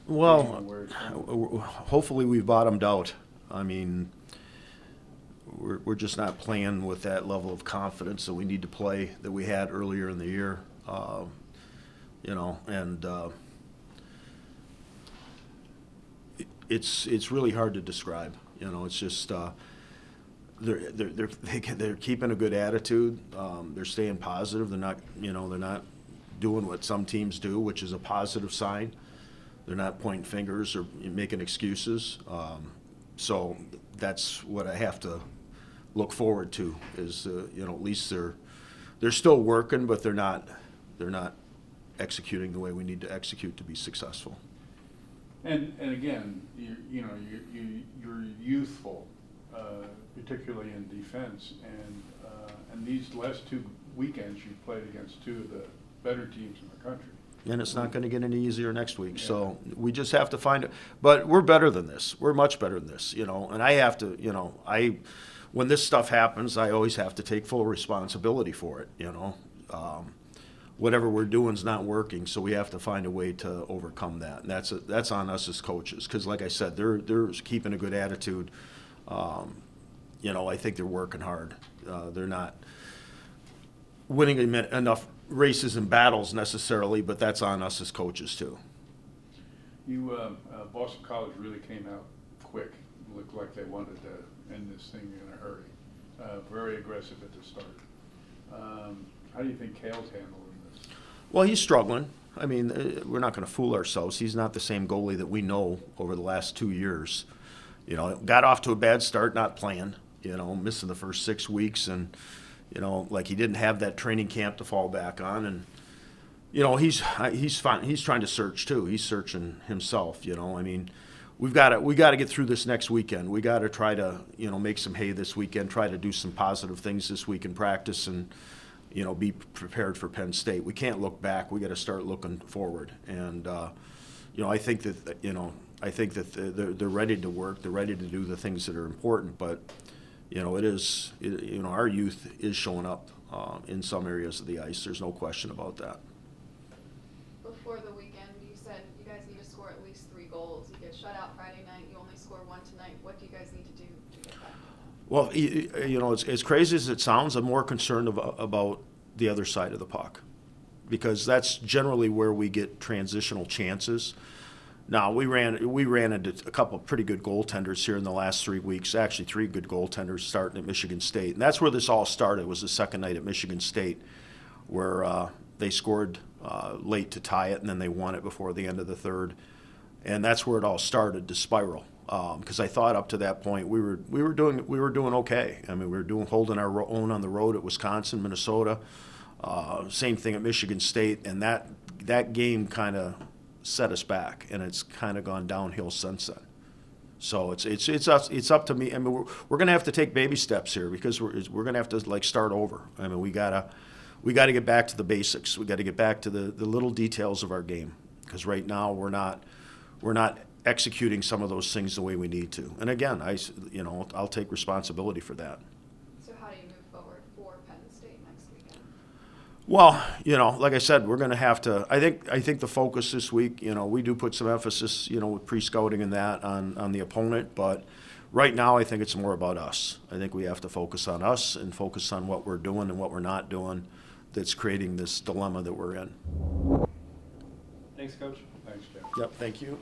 Well, where it's going? hopefully we've bottomed out. I mean, we're just not playing with that level of confidence that we need to play that we had earlier in the year. And it's really hard to describe. It's just they're keeping a good attitude. They're staying positive. They're not doing what some teams do, which is a positive sign. They're not pointing fingers or making excuses. So that's what I have to look forward to. Is at least they're still working, but they're not executing the way we need to execute to be successful. And again, you're youthful, particularly in defense, and these last two weekends you've played against two of the better teams in the country. And it's not going to get any easier next week. Yeah. So we just have to find it. But we're better than this. We're much better than this, And I have to, when this stuff happens, I always have to take full responsibility for it, Whatever we're doing is not working, so we have to find a way to overcome that. And that's on us as coaches, because like I said, they're keeping a good attitude. I think they're working hard. They're not winning enough races and battles necessarily, but that's on us as coaches too. Boston College really came out quick. It looked like they wanted to end this thing in a hurry. Very aggressive at the start. How do you think Cale's handling this? Well, he's struggling. I mean, we're not going to fool ourselves. He's not the same goalie that we know over the last 2 years. Got off to a bad start, not playing, missing the first 6 weeks, and like he didn't have that training camp to fall back on, and he's fine. He's trying to search too. He's searching himself. I mean, we got to get through this next weekend. We got to try to make some hay this weekend. Try to do some positive things this week in practice, and be prepared for Penn State. We can't look back. We got to start looking forward. And I think that they're ready to work. They're ready to do the things that are important, but. Our youth is showing up in some areas of the ice. There's no question about that. Before the weekend, you said you guys need to score at least 3 goals. You get shut out Friday night. You only score 1 tonight. What do you guys need to do to get that? Well, it's as crazy as it sounds. I'm more concerned about the other side of the puck, because that's generally where we get transitional chances. Now, we ran into a couple of pretty good goaltenders here in the last 3 weeks. Actually, 3 good goaltenders starting at Michigan State. And that's where this all started, was the second night at Michigan State, where they scored late to tie it, and then they won it before the end of the third. And that's where it all started to spiral. Because I thought up to that point we were doing okay. I mean, we were holding our own on the road at Wisconsin, Minnesota. Same thing at Michigan State, and that game kind of set us back, and it's kind of gone downhill since then. So it's up to me. I mean, we're going to have to take baby steps here, because we're going to have to start over. I mean, we gotta get back to the basics. We got to get back to the little details of our game, because right now we're not executing some of those things the way we need to. And again, I'll take responsibility for that. So how do you move forward for Penn State next weekend? Well, like I said, we're going to have to. I think the focus this week, we do put some emphasis, with pre-scouting and that on the opponent. But right now, I think it's more about us. I think we have to focus on us and focus on what we're doing and what we're not doing. That's creating this dilemma that we're in. Thanks, Coach. Thanks, Jeff. Yep. Thank you.